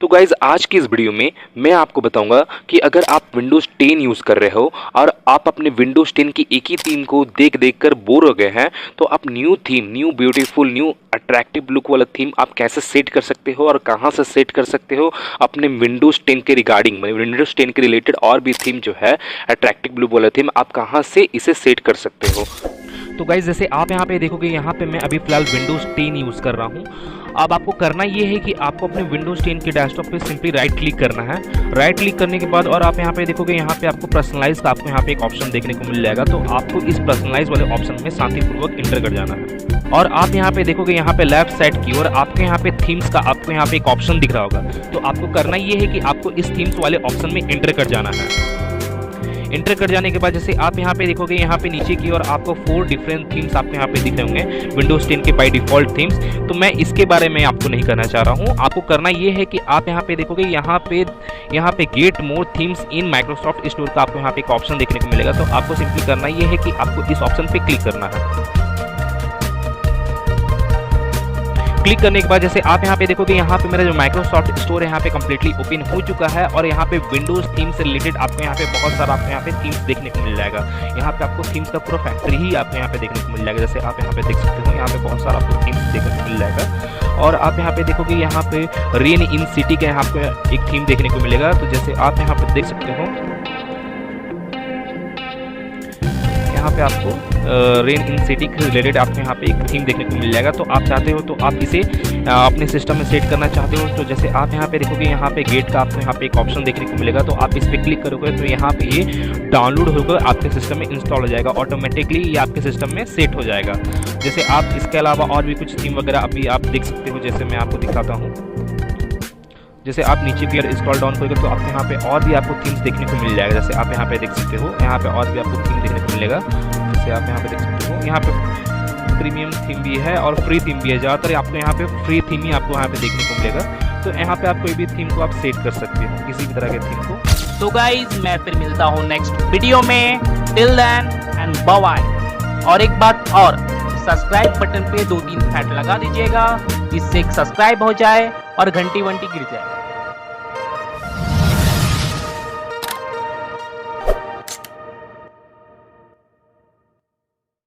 तो गाइज आज की इस वीडियो में मैं आपको बताऊंगा कि अगर आप विंडोज 10 यूज़ कर रहे हो और आप अपने विंडोज 10 की एक ही थीम को देख देख कर बोर हो गए हैं, तो आप new theme, new beautiful, new attractive look वाला थीम आप कैसे सेट कर सकते हो और कहां से सेट कर सकते हो अपने विंडोज 10 के रिगार्डिंग, विंडोज 10 के रिलेटेड और भी थीम जो है अट्रैक्टिव लुक वाला थीम, आप कहां से इसे सेट कर सकते हो। तो गाइज जैसे आप यहाँ पे देखोगे, यहाँ पे मैं अभी फिलहाल विंडोज 10 यूज़ कर रहा हूँ। अब आपको करना ये है कि आपको अपने विंडोज 10 के डेस्कटॉप पे सिंपली राइट क्लिक करना है। राइट क्लिक करने के बाद और आप यहाँ पे देखोगे, यहाँ पे आपको पर्सनलाइज का आपको यहाँ पे एक ऑप्शन देखने को मिल जाएगा। तो आपको इस पर्सनलाइज वाले ऑप्शन में शांतिपूर्वक इंटर कर जाना है और आप यहाँ पे देखोगे, यहाँ पे लेफ्ट साइड की ओर आपके यहाँ पे थीम्स का आपको यहाँ पे एक ऑप्शन दिख रहा होगा। तो आपको करना ये है कि आपको इस थीम्स वाले ऑप्शन में इंटर कर जाना है। इंटर कर जाने के बाद जैसे आप यहाँ पे देखोगे, यहाँ पे नीचे की ओर आपको 4 डिफरेंट थीम्स आपको यहाँ पे दिख रहे होंगे विंडोज 10 के बाय डिफॉल्ट थीम्स। तो मैं इसके बारे में आपको नहीं करना चाह रहा हूँ। आपको करना ये है कि आप यहाँ पे देखोगे, यहाँ पे get more themes in Microsoft store का आपको यहाँ पे एक ऑप्शन देखने को मिलेगा। तो आपको सिंपली करना ये है कि आपको इस ऑप्शन पे क्लिक करना है। क्लिक करने के बाद जैसे आप यहाँ पे देखोगे, यहाँ पे मेरा जो माइक्रोसॉफ्ट स्टोर है यहाँ पे कम्प्लीटली ओपन हो चुका है और यहाँ पे विंडोज थीम से रिलेटेड आपको यहाँ पे बहुत सारा आपको यहाँ पे थीम्स देखने को मिल जाएगा। यहाँ पे आपको थीम्स का पूरा फैक्ट्री ही आपको यहाँ पे देखने को मिल जाएगा। जैसे आप यहाँ पे देख सकते हो, यहाँ पे बहुत सारा आपको थीम्स देखने को मिल जाएगा। और आप यहाँ पे देखोगे, यहाँ पे रेन इन सिटी का यहाँ पे एक थीम देखने को मिलेगा। तो जैसे आप यहाँ पे देख सकते हो, यहाँ पे आपको रेन इन सिटी के रिलेटेड आपको यहाँ पे एक थीम देखने को मिल जाएगा। तो आप चाहते हो तो आप इसे अपने सिस्टम में सेट करना चाहते हो, तो जैसे आप यहाँ पे देखोगे, यहाँ पे गेट का आपको यहाँ पे एक ऑप्शन देखने को मिलेगा। तो आप इस पर क्लिक करोगे तो यहाँ पे ये डाउनलोड होकर आपके सिस्टम में इंस्टॉल हो जाएगा। ऑटोमेटिकली ये आपके सिस्टम में सेट हो जाएगा। जैसे आप इसके अलावा और भी कुछ थीम वगैरह अभी आप देख सकते हो। जैसे मैं आपको दिखाता हूँ, जैसे आप नीचे की ओर स्क्रॉल डाउन करोगे तो आपको यहाँ पे और भी आपको थीम्स देखने को मिल जाएगा। जैसे आप यहाँ पे देख सकते हो, यहाँ पे और भी आपको थीम देखने को मिलेगा। जैसे आप यहाँ पे देख सकते हो, यहाँ पे प्रीमियम थीम भी है और फ्री थीम भी है। ज़्यादातर आपको यहाँ पे फ्री थीम ही आपको यहाँ पे देखने को मिलेगा। तो यहाँ पे आप कोई भी थीम को आप सेट कर सकते हो, किसी भी तरह के थीम को। तो गाइज मैं फिर मिलता हूँ नेक्स्ट वीडियो में। Till then and bye bye. और एक बात और, सब्सक्राइब बटन पे 2-3 फैट लगा दीजिएगा, जिससे सब्सक्राइब हो जाए और घंटी वंटी गिर जाए।